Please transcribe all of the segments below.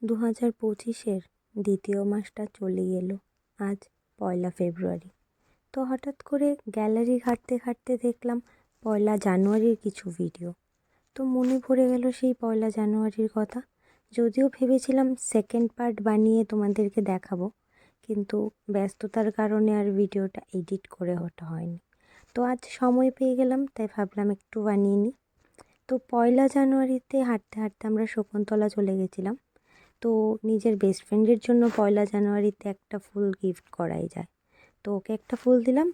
2025-এর দ্বিতীয় মাসটা চলেই এলো। আজ 1 ফেব্রুয়ারি। তো হঠাৎ করে গ্যালারি ঘাঁটতে ঘাঁটতে দেখলাম 1 জানুয়ারির কিছু ভিডিও। তো মনে পড়ে গেল সেই 1 জানুয়ারির কথা। যদিও ভেবেছিলাম সেকেন্ড পার্ট বানিয়ে তোমাদেরকে দেখাবো, কিন্তু ব্যস্ততার কারণে আর ভিডিওটা এডিট করে ওঠা হয়নি। তো আজ সময় পেয়ে গেলাম, তাই ভাবলাম একটু বানিয়ে নিই। তো 1 জানুয়ারিতে হাঁটতে হাঁটতে আমরা শকুন্তলা চলে গেছিলাম। তো নিজের বেস্ট ফ্রেন্ডের জন্য 1 জানুয়ারিতে একটা ফুল গিফট করাই যায়। তো ওকে একটা ফুল দিলাম,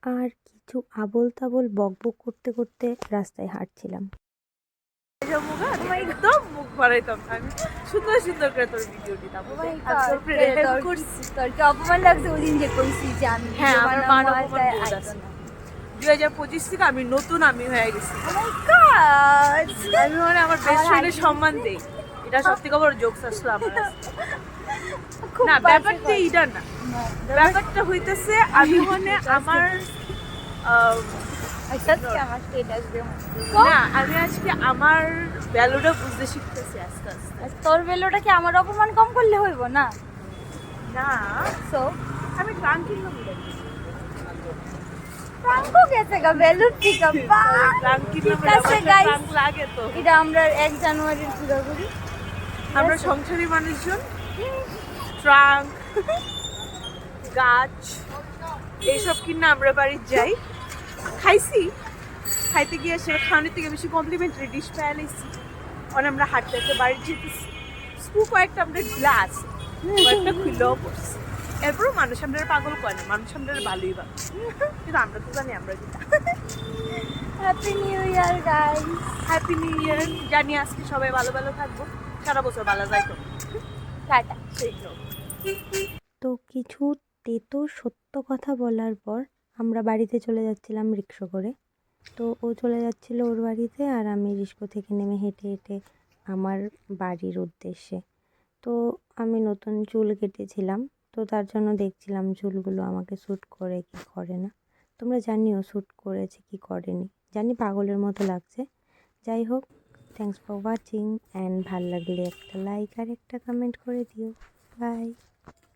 আর কিছু আবোল তাবোল বকবক করতে করতে রাস্তায় হাঁটছিলাম। একদম মুখ বাড়াইতাম না, আমি সুন্দর সুন্দর করে তোর ভিডিও দিতাম। তোর অপমান লাগছে ওদিন যে কইছি যে আমি হ্যাঁ, আমার মান অপমান বোধ আছে। 2025 থেকে আমি নতুন আমি হয়ে গেছি। আমি মানে আমার বেস্ট ফ্রেন্ডের সম্মান দেই, এটা সত্যি খবর। জোকস আসলো আমার না, ব্যাপারটা এটা না, ব্যাপারটা হইতেছে আমি মানে আমার না, আমি আজকে আমার ভ্যালুটা বুঝতে শিখতেছি আস্তে আস্তে। তোর ভ্যালুটা কি আমার অপমান কম করলে হইব না? না, সো আমি ট্রাঙ্ক কিনলাম, ট্রাঙ্কও গেছে গা ভ্যালু ঠিক আছে। ট্রাঙ্ক কিনলাম, ট্রাঙ্ক লাগে তো। এটা আমরা 1 জানুয়ারির পূজা করি, আমরা সংসারী মানুষজন ট্রাঙ্ক গাছ এইসব কিনে আমরা বাড়ি যাই। খাইতে গিয়ে সে খাওয়ানোর থেকে বেশি কমপ্লিমেন্টারি ডিশ পেয়ে নিচ্ছি। অনেক আমরা হাঁটতে হাঁটতে বাড়ি যেতেছি, স্কু কয়েকটা আমরা গ্লাস কয়েকটা খুললেও পড়ছি। এরপরও মানুষ আমরা পাগল করে না, মানুষ আমরা ভালোই ভালো, কিন্তু আমরা তো জানি আমরা যেটা। Happy new year guys, happy new year. জানি আজকে সবাই ভালো ভালো থাকবো, সারা বছর ভালো যাইতো। টাটা। সেই হোক। তো কিছু তেতো সত্য কথা বলার পর আমরা বাড়িতে চলে যাচ্ছিলাম রিক্সা করে। তো ও চলে যাচ্ছিল ওর বাড়িতে, আর আমি রিক্সা থেকে নেমে হেঁটে হেঁটে আমার বাড়ির উদ্দেশ্যে। তো আমি নতুন চুল কেটেছিলাম, তো তার জন্য দেখছিলাম চুলগুলো আমাকে শ্যুট করে কি করে না। তোমরা জানিও শ্যুট করেছে কি করেনি, জানি পাগলের মতো লাগছে। যাই হোক, থ্যাঙ্কস ফর ওয়াচিং, অ্যান্ড ভালো লাগলে একটা লাইক আর একটা কমেন্ট করে দিও। বাই।